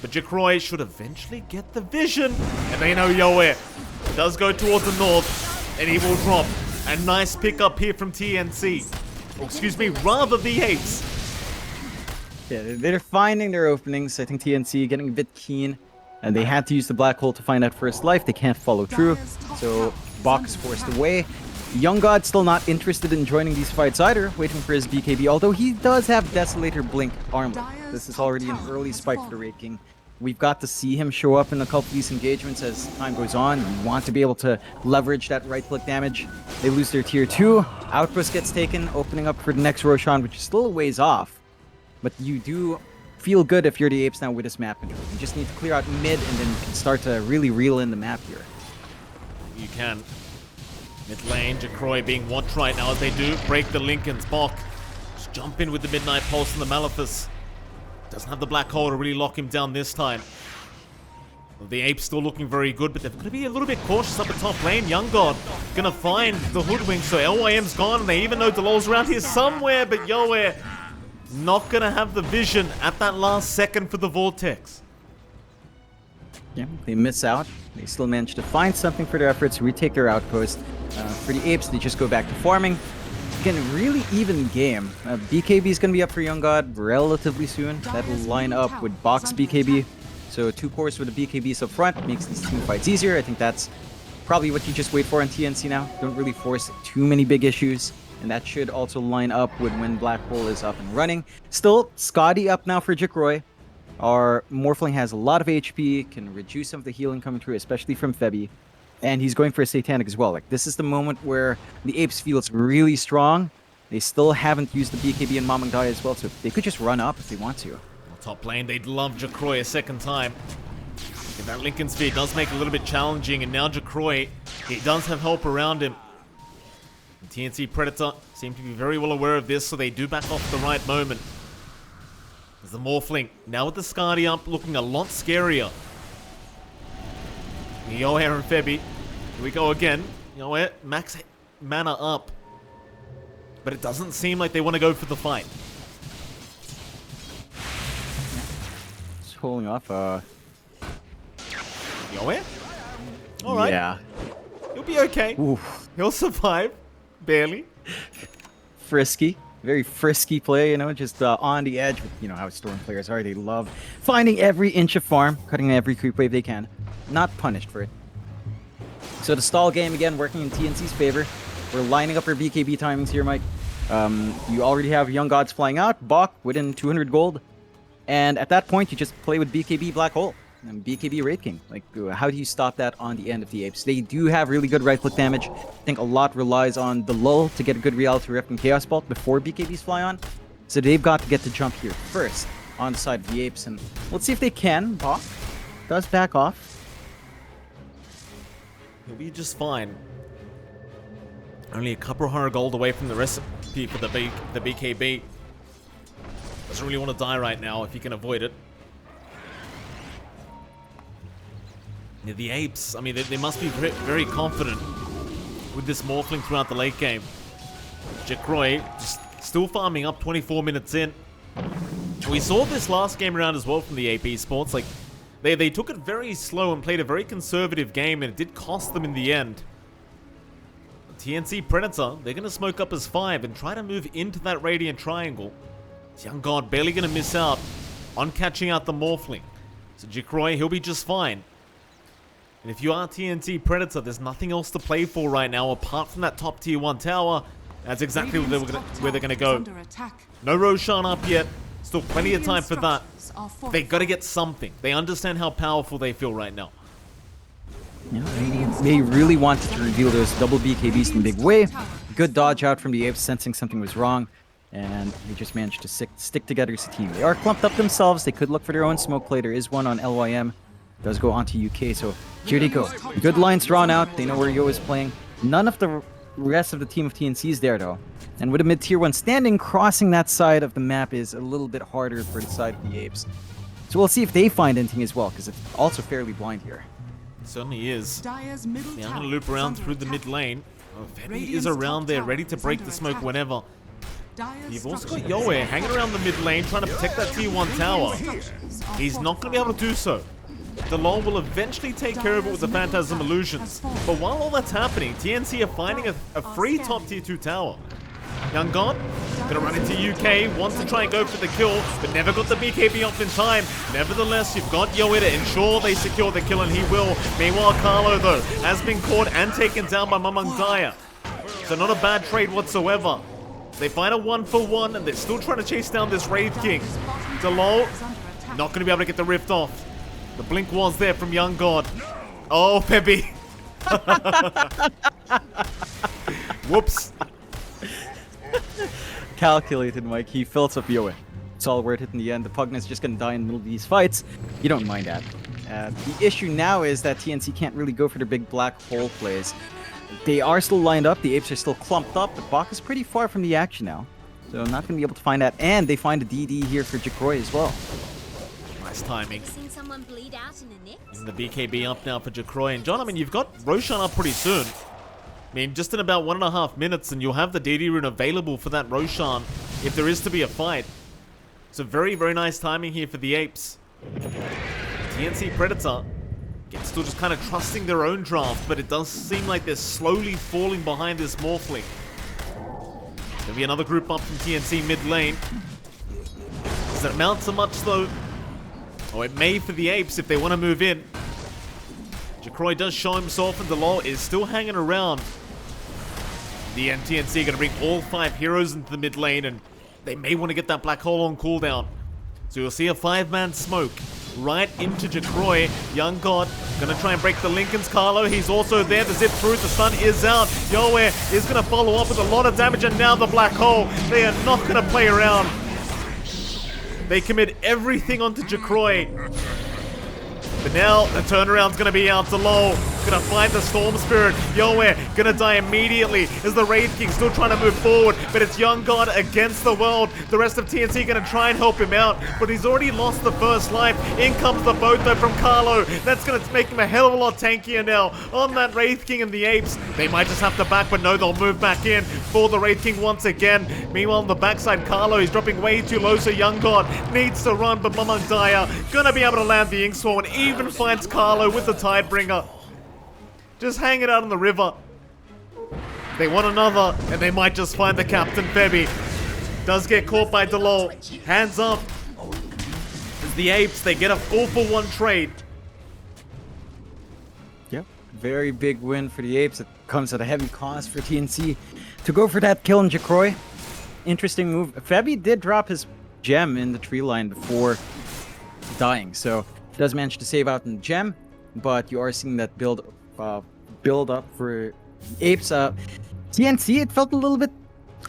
S1: But jaxfire should eventually get the vision. And they know Yoe does go towards the north, and he will drop. A nice pickup here from TNC. Oh, excuse me, rather the Apes.
S2: Yeah, they're finding their openings. I think TNC getting a bit keen. And they had to use the Black Hole to find out first life. They can't follow through. So Bach is forced away. Young God still not interested in joining these fights either, waiting for his BKB, although he does have Desolator Blink armor. This is already an early spike for the Raid King. We've got to see him show up in a couple of these engagements as time goes on. You want to be able to leverage that right-click damage. They lose their tier 2. Outpost gets taken, opening up for the next Roshan, which is still a ways off. But you do feel good if you're the Apes now with this map control. You just need to clear out mid, and then you can start to really reel in the map here.
S1: You can. Mid lane, jaxfire being watched right now as they do break the Lincolns. Bach just jump in with the Midnight Pulse and the Malefice. Doesn't have the Black Hole to really lock him down this time. Well, the Apes still looking very good, but they're going to be a little bit cautious up at top lane. Young God going to find the Hoodwink, so LYM's gone, and they even know Delol's around here somewhere, but Yoe not going to have the vision at that last second for the Vortex.
S2: Yeah, they miss out. They still manage to find something for their efforts, retake their outpost. For the Apes, they just go back to farming. Again, really even game. BKB is going to be up for Young God relatively soon. That will line up with Bach's BKB. So 2 cores with the BKBs up front makes these team fights easier. I think that's probably what you just wait for on TNC now. Don't really force too many big issues. And that should also line up with when Black Hole is up and running. Still, Scotty up now for jaxfire. Our Morphling has a lot of HP, can reduce some of the healing coming through, especially from Febby. And he's going for a Satanic as well. Like, this is the moment where the Apes feels really strong. They still haven't used the BKB and Mamang Daya as well, so they could just run up if they want to.
S1: Well, top lane, they'd love jaxfire a second time. If that Lincoln Sphere does make it a little bit challenging, and now jaxfire, he does have help around him. And TNC Predator seem to be very well aware of this, so they do back off the right moment. There's the Morphling, now with the Skadi up, looking a lot scarier. Yoe and Febby. Here we go again. Yoe, max mana up. but it doesn't seem like they want to go for the fight.
S2: Just holding off.
S1: Yoe? Alright.
S2: Yeah.
S1: He'll be okay.
S2: Oof.
S1: He'll survive. Barely.
S2: Frisky. Very frisky play, you know, just on the edge. You know how Storm players are. They love finding every inch of farm, cutting every creep wave they can. Not punished for it. So the stall game, again, working in TNC's favor. We're lining up our BKB timings here, Mike. You already have Young Gods flying out, Bach within 200 gold. And at that point, you just play with BKB Black Hole and BKB Wraith King. Like, how do you stop that on the end of the Apes? They do have really good right-click damage. I think a lot relies on the lull to get a good reality rift and Chaos Bolt before BKBs fly on. So they've got to get the jump here first on the side of the Apes. And let's see if they can. Bach does back off.
S1: He'll be just fine. Only a couple of 100 gold away from the recipe for the BKB. Doesn't really want to die right now if he can avoid it. Yeah, the Apes, I mean, they must be very confident with this Morphling throughout the late game. Jacroy just still farming up 24 minutes in. We saw this last game around as well from the AP Sports. Like, they took it very slow and played a very conservative game, and it did cost them in the end. TNC Predator, they're going to smoke up as 5 and try to move into that Radiant Triangle. Young God barely going to miss out on catching out the Morphling. So Jacroy, he'll be just fine. And if you are TNC Predator, there's nothing else to play for right now apart from that top tier 1 tower. That's exactly where they're going to go. No Roshan up yet. Still plenty of time for that. They got to get something. They understand how powerful they feel right now.
S2: Yeah, they really wanted to reveal those double BKBs in a big way. Good dodge out from the Apes, sensing something was wrong. And they just managed to stick together as a team. They are clumped up themselves. They could look for their own smoke play. There is one on LYM. Does go onto UK, so here they go. Good lines drawn out. They know where Yo is playing. None of the rest of the team of TNC is there, though. And with a mid-tier 1 standing, crossing that side of the map is a little bit harder for the side of the Apes. So we'll see if they find anything as well, because it's also fairly blind here.
S1: It certainly is. Yeah, I'm going to loop around through the mid lane. Oh, Femi is around there, ready to break the smoke whenever. You've also got Yoe hanging around the mid lane, trying to protect that tier 1 tower. He's not going to be able to do so. DeLol will eventually take care of it with the Phantasm Illusions. But while all that's happening, TNC are finding a free top tier 2 tower. Young God, gonna run into UK, wants to try and go for the kill, but never got the BKB off in time. Nevertheless, you've got Yoe to ensure they secure the kill, and he will. Meanwhile, Carlo, though, has been caught and taken down by Mamang Daya. So not a bad trade whatsoever. They find a 1-for-1, and they're still trying to chase down this Wraith King. DeLol, not going to be able to get the rift off. The blink was there from Young God. Oh, Peppy. Whoops.
S2: Calculated, Mike. He fills up Yoe. It's all worth it in the end. The Pugnet's just going to die in the middle of these fights. You don't mind that. The issue now is that TNC can't really go for their big black hole plays. They are still lined up. The Apes are still clumped up. But Bach is pretty far from the action now. So I'm not going to be able to find that. And they find a DD here for Jacroy as well.
S1: Nice timing. Using the BKB up now for Jacroy. And John, I mean, you've got Roshan up pretty soon. I mean, just in about 1.5 minutes, and you'll have the DD rune available for that Roshan if there is to be a fight. So very, very nice timing here for the Apes. TNC Predator, again, still just kind of trusting their own draft, but it does seem like they're slowly falling behind this Morphling. There'll be another group up from TNC mid lane. Does it amount to much, though? Oh, it may for the Apes if they want to move in. Jacroy does show himself, and DeLol is still hanging around. The TNC are going to bring all 5 heroes into the mid lane, and they may want to get that black hole on cooldown. So you'll see a 5-man smoke right into Jacroy. Young God going to try and break the Lincoln's Carlo. He's also there to zip through. The stun is out. Yoe is going to follow up with a lot of damage, and now the black hole. They are not going to play around. They commit everything onto Jacroy. But now the turnaround's going to be out to low. Gonna find the Storm Spirit. Yoe gonna die immediately as the Wraith King still trying to move forward, but it's Young God against the world. The rest of TNC gonna try and help him out, but he's already lost the first life. In comes the boat though from Carlo. That's gonna make him a hell of a lot tankier now on that Wraith King and the Apes. They might just have to back, but no, they'll move back in for the Wraith King once again. Meanwhile, on the backside, Carlo is dropping way too low, so Young God needs to run, but Mamang Daya gonna be able to land the Inkswarm and even finds Carlo with the Tidebringer. Just hang it out on the river. They want another, and they might just find the Captain. Febby does get caught by Delol. Hands up. As the Apes, they get a 4-for-1 trade.
S2: Yep. Very big win for the Apes. It comes at a heavy cost for TNC to go for that kill on Jacroy. Interesting move. Febby did drop his gem in the tree line before dying, so he does manage to save out in the gem, but you are seeing that build up for Apes. TNC, it felt a little bit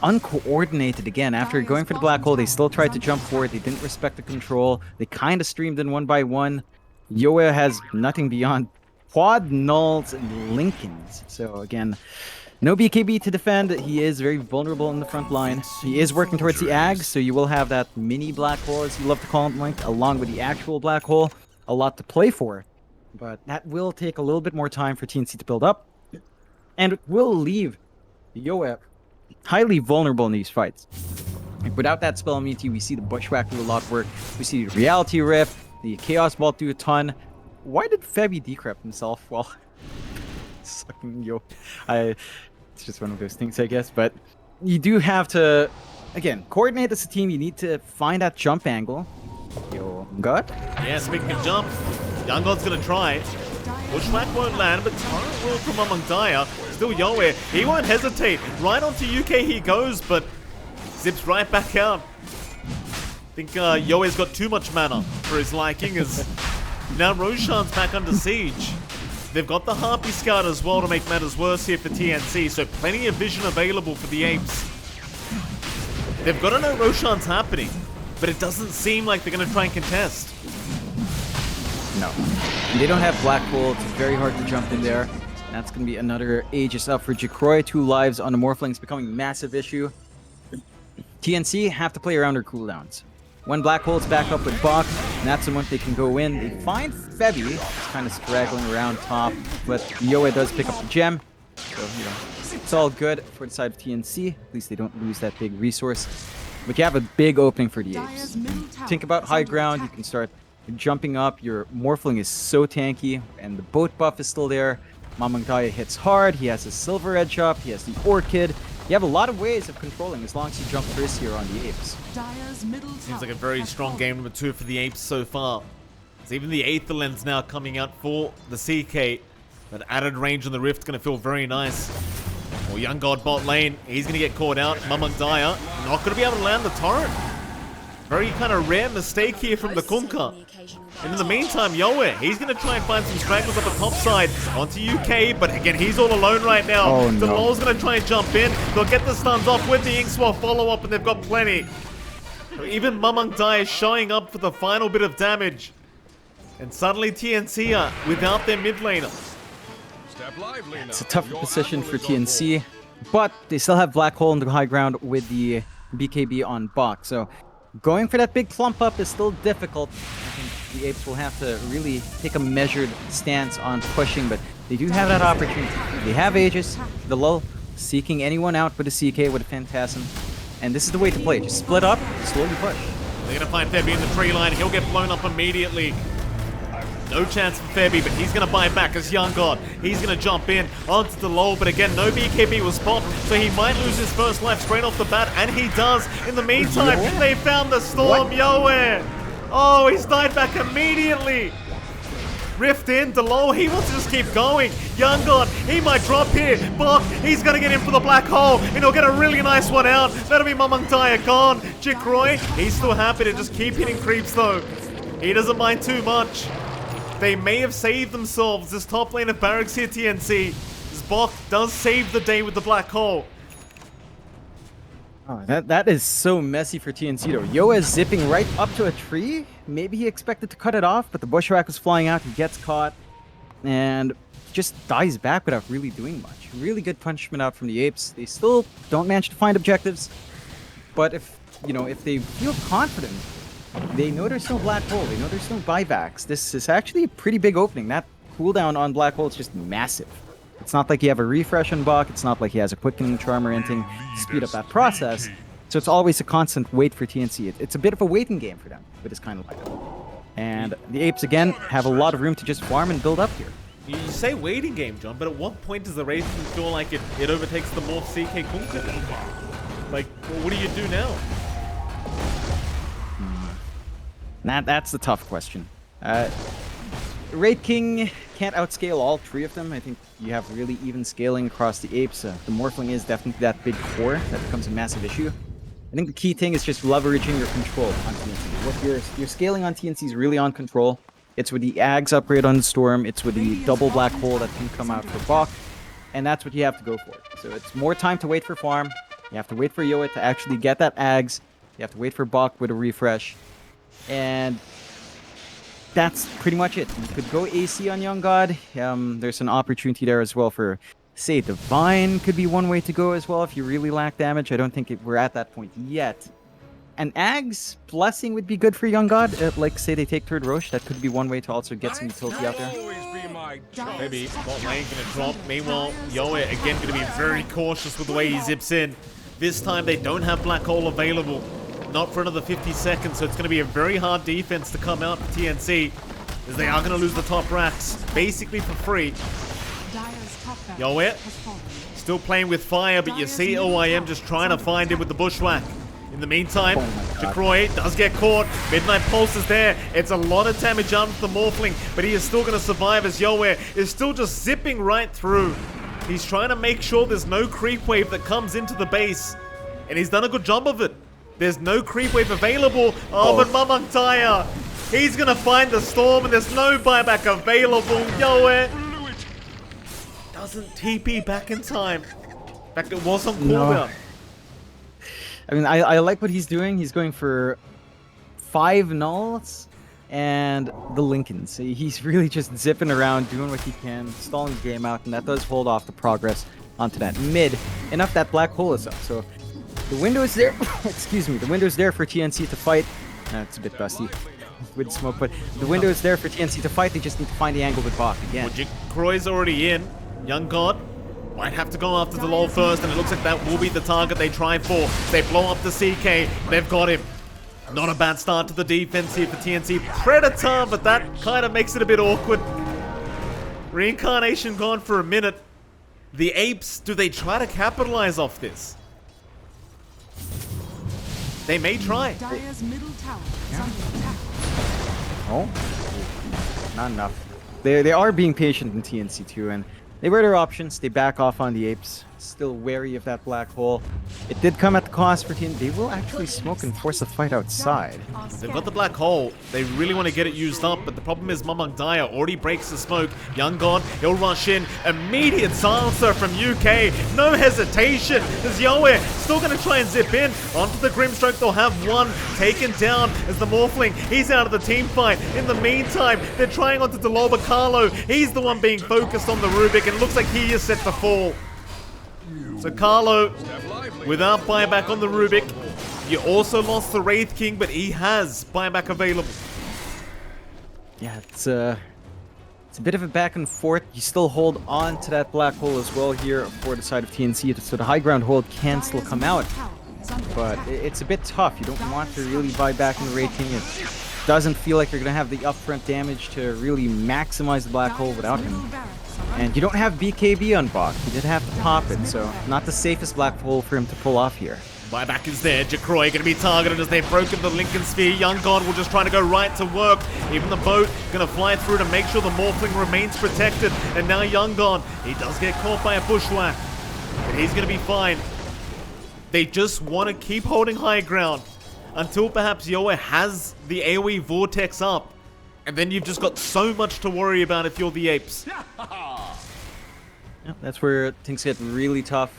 S2: uncoordinated again. After going for the black hole, they still tried to jump forward. They didn't respect the control. They kind of streamed in one by one. Yoa has nothing beyond quad nulls and Lincolns. So again, no BKB to defend. He is very vulnerable in the front line. He is working towards the Ags, so you will have that mini black hole, as you love to call it, Link, along with the actual black hole. A lot to play for. But that will take a little bit more time for TNC to build up. And it will leave Yoep highly vulnerable in these fights. Like, without that spell immunity, we see the Bushwhack do a lot of work. We see the Reality Rift, the Chaos Bolt do a ton. Why did Febby decrypt himself while sucking Yo? It's just one of those things, I guess. But you do have to, again, coordinate as a team. You need to find that jump angle. Yo, God?
S1: Yeah, speaking of jump, Young God's gonna try. Bushwhack won't land, but Torrent will from among Daya. Still Yoe, he won't hesitate. Right onto UK he goes, but zips right back out. I think Yoe's got too much mana for his liking, as now Roshan's back under siege. They've got the Harpy Scout as well to make matters worse here for TNC, so plenty of vision available for the Apes. They've got to know Roshan's happening, but it doesn't seem like they're going to try and contest.
S2: No. They don't have Black Hole. It's very hard to jump in there. That's going to be another Aegis up for Jacroy. 2 lives on the Morphlings becoming a massive issue. TNC have to play around their cooldowns. When Black Hole's back up with Bach, and that's the moment they can go in. They find Febby, who's kind of straggling around top, but Yoa does pick up the gem. So, you know, it's all good for the side of TNC. At least they don't lose that big resource. But you have a big opening for the Apes. Think about high ground. You can start jumping up. Your Morphling is so tanky, and the boat buff is still there. Mamang Daya hits hard. He has a Silver Edge up. He has the Orchid. You have a lot of ways of controlling as long as you jump first here on the Apes.
S1: Seems like a very strong game number 2 for the Apes so far. It's even the Aether Lens now coming out for the CK. That added range on the Rift going to feel very nice. Well, Young God bot lane, he's going to get caught out. Mamang Daya not going to be able to land the torrent. Very kind of rare mistake here from the Kunkka. And in the meantime, Yoe, he's going to try and find some stragglers up the top side onto UK, but again, he's all alone right now.
S2: Oh, no.
S1: Delol's going to try and jump in. They'll get the stuns off with the Inkswarm follow-up, and they've got plenty. Even Mamang Dai is showing up for the final bit of damage. And suddenly TNC are without their mid laner.
S2: It's a tougher position for TNC, but they still have Black Hole in the high ground with the BKB on Bach. So going for that big clump up is still difficult. I think the Apes will have to really take a measured stance on pushing, but they do have that opportunity. They have Aegis, the lull, seeking anyone out with a CK with a Phantasm. And this is the way to play. Just split up, slowly push.
S1: They're going to find Febby in the tree line. He'll get blown up immediately. No chance for Febby, but he's going to buy back as Young God. He's going to jump in onto the lull, but again, no BKB was popped, so he might lose his first life straight off the bat, and he does. In the meantime, they found the storm. Yoe. Oh, he's died back immediately. Rift in, Delol, he wants to just keep going. Young God, he might drop here. Bach, he's going to get in for the black hole, and he'll get a really nice one out. That'll be Mamang Daya gone. Jikroy, he's still happy to just keep hitting creeps though. He doesn't mind too much. They may have saved themselves, this top lane of barracks here, TNC. This Bach does save the day with the black hole.
S2: Oh, that is so messy for TNC though. Yoa is zipping right up to a tree. Maybe he expected to cut it off, but the Bushwhack was flying out. He gets caught. and just dies back without really doing much. Really good punishment out from the Apes. They still don't manage to find objectives, but if they feel confident, they know there's no black hole, they know there's no buybacks. This is actually a pretty big opening. That cooldown on black hole is just massive. It's not like you have a refresh on Bach, it's not like he has a quickening charm or anything to speed up that process. So it's always a constant wait for TNC. It's a bit of a waiting game for them with this kind of lineup. And the Apes, again, have a lot of room to just farm and build up here.
S1: You say waiting game, John, but at what point does the Wraith King feel like it overtakes the Morph CK Kunkka? Like, what do you do now?
S2: That's the tough question. Wraith King can't outscale all three of them. I think you have really even scaling across the Apes. The Morphling is definitely that big core that becomes a massive issue. I think the key thing is just leveraging your control on TNC. What your scaling on TNC is really on control. It's with the Ags upgrade on the Storm, it's with the double black hole that can come out for Bach, and that's what you have to go for. So it's more time to wait for farm, you have to wait for Yoa to actually get that Ags, you have to wait for Bach with a refresh, and that's pretty much it. You could go AC on Young God, there's an opportunity there as well for, say, Divine could be one way to go as well if you really lack damage. I don't think we're at that point yet. And Ag's Blessing would be good for Young God. Like, say they take third Roche, that could be one way to also get some utility out there.
S1: Maybe bot lane gonna drop. Meanwhile, Yoa again gonna be very cautious with the way he zips in. This time they don't have Black Hole available. Not for another 50 seconds, so it's gonna be a very hard defense to come out for TNC, as they are gonna lose the top racks, basically for free. Yoa still playing with fire, but you see OIM just trying to find him with the bushwhack. In the meantime, Jacroy does get caught. Midnight Pulse is there. It's a lot of damage out to the Morphling, but he is still going to survive as Yoa is still just zipping right through. He's trying to make sure there's no creep wave that comes into the base, and he's done a good job of it. There's no creep wave available. Oh, but Mamantaya, he's going to find the Storm, and there's no buyback available. Yoa doesn't TP back in time. In fact, it was on cooldown.
S2: I mean, I like what he's doing. He's going for 5 nulls and the Lincolns. He's really just zipping around, doing what he can, stalling the game out, and that does hold off the progress onto that mid. Enough that black hole is up. So the window is there. Excuse me. The window is there for TNC to fight. It's a bit dusty with smoke, but the window is there for TNC to fight. They just need to find the angle with Bach again.
S1: Well, Croy's already in. Young God might have to go after the lull first, and it looks like that will be the target they try for. They blow up the CK. They've got him. Not a bad start to the defense here for TNC. Predator, but that kind of makes it a bit awkward. Reincarnation gone for a minute. The Apes, do they try to capitalize off this? They may try.
S2: Oh, not enough. They are being patient in TNC too, and they were their options. They back off on the Apes. Still wary of that black hole. It did come at the cost for TNC. They will actually smoke and force a fight outside.
S1: They've got the black hole. They really want to get it used up, but the problem is Mamang Daya already breaks the smoke. Young God, he'll rush in. Immediate silencer from UK. No hesitation. As Yoa still going to try and zip in. Onto the Grimstroke. They'll have one taken down as the Morphling. He's out of the team fight. In the meantime, they're trying onto Deloba Carlo. He's the one being focused on the Rubik, and it looks like he is set to fall. So Carlo, without buyback on the Rubik, you also lost the Wraith King, but he has buyback available.
S2: Yeah, it's a bit of a back and forth. You still hold on to that black hole as well here for the side of TNC, so the high ground hold can still come out. But it's a bit tough. You don't want to really buy back in the Wraith King. It doesn't feel like you're going to have the upfront damage to really maximize the black hole without him. And you don't have BKB on Bach. You did have to pop it, so not the safest black hole for him to pull off here.
S1: Buyback is there. Jacroy going to be targeted as they've broken the Lincoln Sphere. Young God will just try to go right to work. Even the boat going to fly through to make sure the Morphling remains protected. And now Young God, he does get caught by a bushwhack, but he's going to be fine. They just want to keep holding high ground until perhaps Yoa has the AoE Vortex up. And then you've just got so much to worry about if you're the Apes.
S2: Yeah, that's where things get really tough.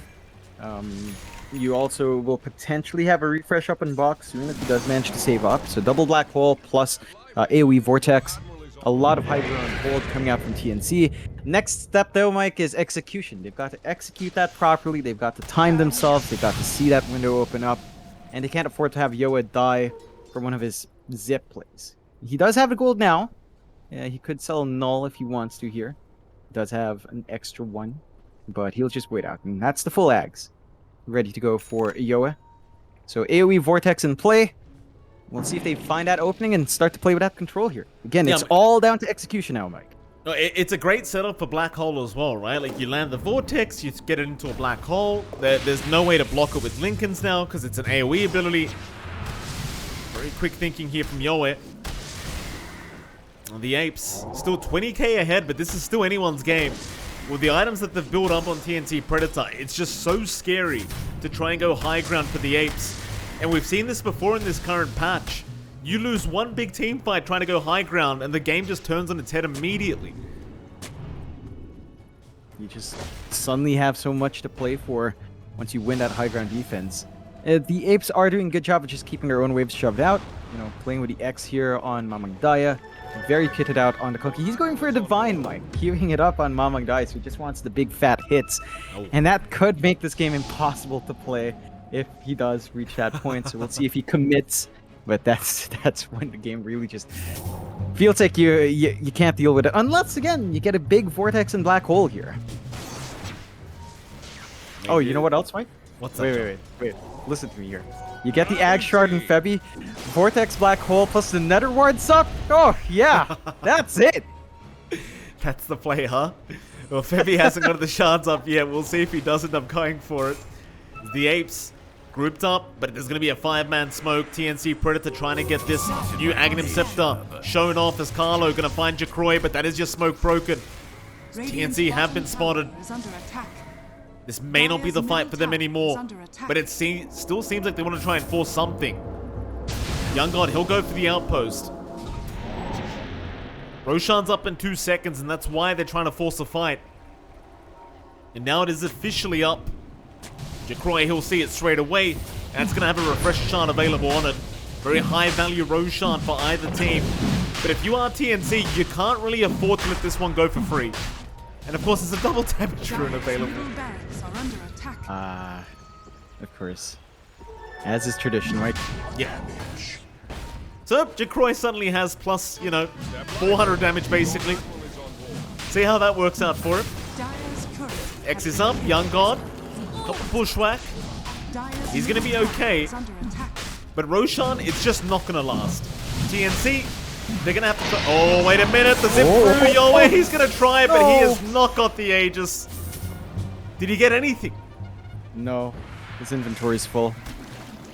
S2: You also will potentially have a refresh up in Bach soon if he does manage to save up. So double black hole plus AoE Vortex. A lot of high ground hold coming out from TNC. Next step, though, Mike, is execution. They've got to execute that properly. They've got to time themselves. They've got to see that window open up. And they can't afford to have Yoa die for one of his zip plays. He does have the gold now. Yeah, he could sell null if he wants to here. He does have an extra one. But he'll just wait out. And that's the full Ags. Ready to go for Yoa. So AoE Vortex in play. We'll see if they find that opening and start to play with that control here. Again, it's all down to execution now, Mike.
S1: No, it's a great setup for Black Hole as well, right? Like, you land the Vortex, you get it into a Black Hole. There's no way to block it with Lincolns now because it's an AoE ability. Very quick thinking here from Yoe. The Apes, still 20k ahead, but this is still anyone's game. With the items that they've built up on TNC Predator, it's just so scary to try and go high ground for the Apes. And we've seen this before in this current patch. You lose one big team fight trying to go high ground, and the game just turns on its head immediately.
S2: You just suddenly have so much to play for once you win that high ground defense. The Apes are doing a good job of just keeping their own waves shoved out. You know, playing with the X here on Mamang Daya. Very kitted out on the Cookie. He's going for a Divine, Mike. Queuing it up on Mamang Daya, so he just wants the big fat hits.
S1: Oh.
S2: And that could make this game impossible to play if he does reach that point. So we'll see if he commits. But that's when the game really just feels like you can't deal with it. Unless, again, you get a big Vortex and Black Hole here.
S1: Maybe.
S2: Oh, you know what else, Mike?
S1: What's that?
S2: Wait. Listen to me here. You get the Ag Shard and Febby, Vortex Black Hole plus the Nether Ward sup. Oh, yeah. That's it.
S1: That's the play, huh? Well, Febby hasn't got the shards up yet. We'll see if he does end up going for it. The Apes grouped up, but there's going to be a 5-man smoke. TNC Predator trying to get this new Aghanim Scepter shown off as Carlo going to find Jacroy, but that is just smoke broken. TNC have been spotted. This may not be the fight for them anymore, but it still seems like they want to try and force something. Young God, he'll go for the outpost. Roshan's up in 2 seconds, and that's why they're trying to force a fight. And now it is officially up. Jacroy, he'll see it straight away, and it's going to have a refresh shard available on it. Very high value Roshan for either team. But if you are TNC, you can't really afford to let this one go for free. And of course, there's a double damage rune available.
S2: Of course. As is tradition, right?
S1: Yeah. So, Jacroy suddenly has plus, 400 damage basically. See how that works out for him. X is up, Young God. Couple bushwhack. He's going to be okay. But Roshan, it's just not going to last. TNC, they're going to have to... Oh, wait a minute. The zip through your way. He's going to try, but he has not got the Aegis. Did he get anything?
S2: No. His inventory's full.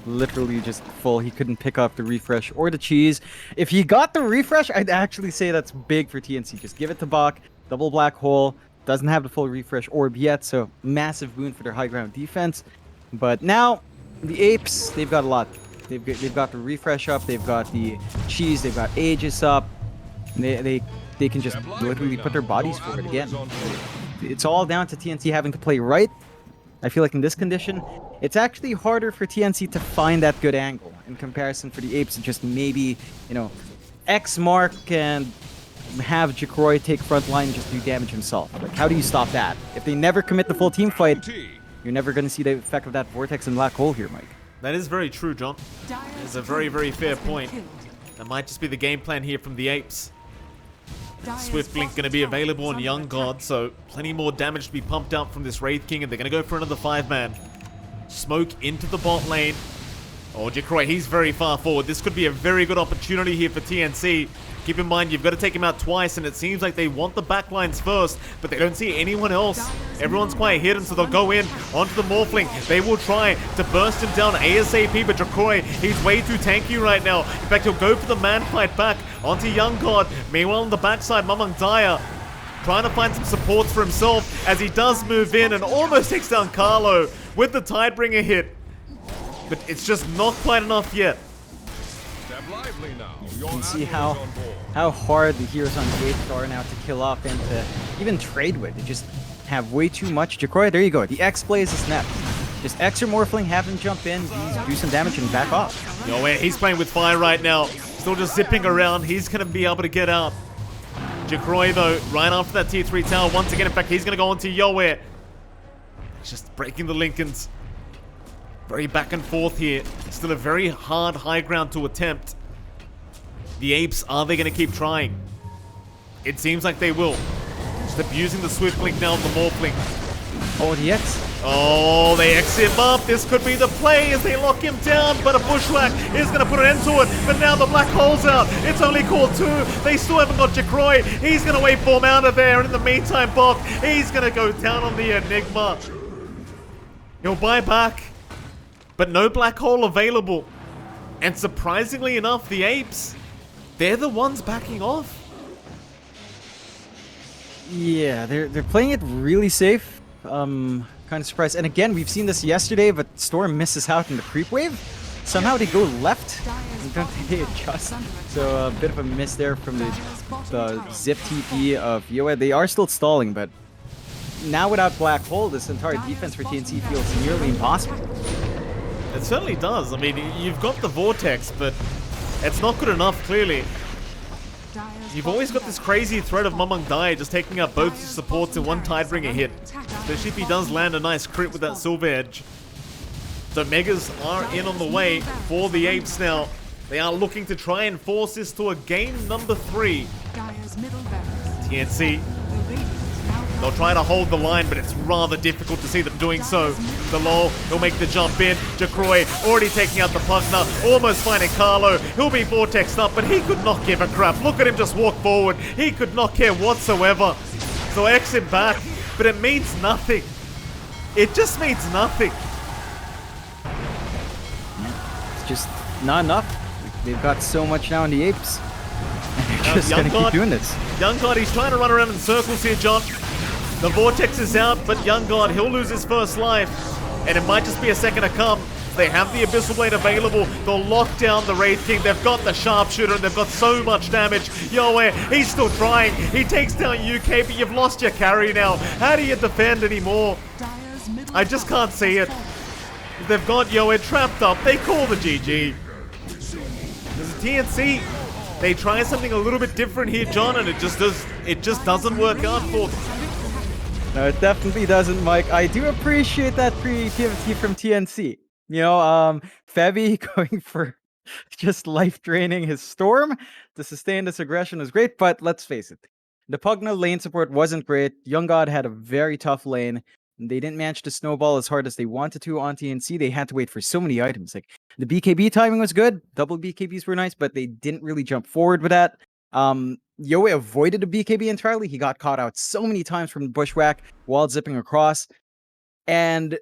S2: Literally just full. He couldn't pick up the refresh or the cheese. If he got the refresh, I'd actually say that's big for TNC. Just give it to Bach. Double Black Hole. Doesn't have the full refresh orb yet, so massive boon for their high ground defense. But now, the Apes, they've got a lot. They've got the refresh up, they've got the cheese, they've got Aegis up. They can just literally put their bodies for it again. It's all down to TNC having to play right. I feel like in this condition, it's actually harder for TNC to find that good angle in comparison for the Apes to just maybe, X mark and have Jacroy take front line and just do damage himself. Like, how do you stop that? If they never commit the full team fight, you're never going to see the effect of that Vortex and Black Hole here, Mike.
S1: That is very true, John. It's a very, very fair point. That might just be the game plan here from the Apes. Swift Blink going to be available on Young God, so plenty more damage to be pumped out from this Wraith King, and they're going to go for another 5-man. Smoke into the bot lane. Oh, Jacroy, he's very far forward. This could be a very good opportunity here for TNC. Keep in mind, you've got to take him out twice, and it seems like they want the backlines first, but they don't see anyone else. Everyone's quite hidden, so they'll go in onto the Morphling. They will try to burst him down ASAP, but Jacroy, he's way too tanky right now. In fact, he'll go for the man fight back onto Young God. Meanwhile, on the backside, Mamang Daya trying to find some support for himself as he does move in and almost takes down Carlo with the Tidebringer hit. But it's just not quite enough yet.
S2: You can see how hard the heroes on the Apes are now to kill off and to even trade with. They just have way too much. Jacroy, there you go. The X plays is next. Just X or Morphling, have him jump in, do some damage, and back off.
S1: Yo, he's playing with fire right now. Still just zipping around. He's going to be able to get out. jackroy, though, right after that tier 3 tower, once again, in fact, he's going to go onto Yoe. Just breaking the Lincolns. Very back and forth here. Still a very hard high ground to attempt. The Apes, are they going to keep trying? It seems like they will. Just abusing the Swift Blink now of the Morphling.
S2: Oh, the X.
S1: Oh, they X him up. This could be the play as they lock him down, but a Bushwhack is going to put an end to it. But now the Black Hole's out. It's only core 2. They still haven't got jackroy. He's going to waveform out of there. And in the meantime, Bok, he's going to go down on the Enigma. He'll buy back, but no Black Hole available. And surprisingly enough, the Apes, they're the ones backing off.
S2: Yeah, they're playing it really safe. Kind of surprised. And again, we've seen this yesterday, but Storm misses out in the creep wave. Somehow they go left, and don't they adjust? So a bit of a miss there from the zip TP of Yoa. They are still stalling, but now without Black Hole, this entire defense for TNC feels nearly impossible.
S1: It certainly does. I mean, you've got the Vortex, but it's not good enough, clearly. You've always got this crazy threat of Mamang Dai just taking out both supports in one Tidebringer hit. Especially if he does land a nice crit with that Silver Edge. So Megas are in on the way for the Apes now. They are looking to try and force this to a game number 3. TNC, they'll try to hold the line, but it's rather difficult to see them doing so. The Lol, he'll make the jump in. jackroy already taking out the Pugna, almost finding Carlo. He'll be vortexed up, but he could not give a crap. Look at him just walk forward. He could not care whatsoever. So X him back, but it means nothing. It just means nothing.
S2: It's just not enough. They've got so much now in the Apes. And they're just gonna keep doing this.
S1: Young God, he's trying to run around in circles here, John. The Vortex is out, but Young God, he'll lose his first life. And it might just be a second to come. They have the Abyssal Blade available. They'll lock down the Wraith King. They've got the Sharpshooter, and they've got so much damage. Yoe, he's still trying. He takes down UK, but you've lost your carry now. How do you defend anymore? I just can't see it. They've got Yoe trapped up. They call the GG. There's a TNC. They try something a little bit different here, John, and it just doesn't work out for them.
S2: No, it definitely doesn't, Mike. I do appreciate that creativity from TNC. You know, Febby going for just life draining his Storm to sustain this aggression is great, but let's face it. The Pugna lane support wasn't great. Young God had a very tough lane. They didn't manage to snowball as hard as they wanted to on TNC. They had to wait for so many items. Like, the BKB timing was good. Double BKBs were nice, but they didn't really jump forward with that. Yoe avoided a BKB entirely. He got caught out so many times from the Bushwhack while zipping across. And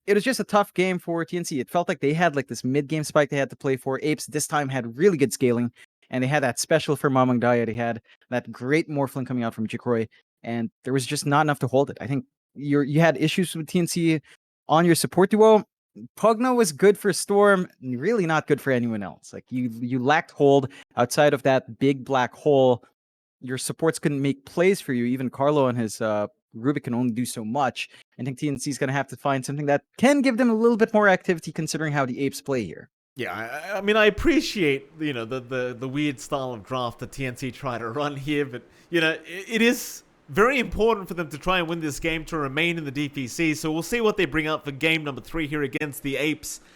S2: it was just a tough game for TNC. It felt like they had like this mid-game spike they had to play for. Apes this time had really good scaling. And they had that special for Mamang Daya. They had that great Morphling coming out from jackroy. And there was just not enough to hold it. I think you had issues with TNC on your support duo. Pugna was good for Storm, really not good for anyone else. Like you lacked hold outside of that big black hole. Your supports couldn't make plays for you. Even Carlo and his Rubik can only do so much. I think TNC is going to have to find something that can give them a little bit more activity, considering how the Apes play here.
S1: Yeah, I mean, I appreciate the weird style of draft that TNC try to run here, but it is very important for them to try and win this game to remain in the DPC. So we'll see what they bring up for game number 3 here against the Apes.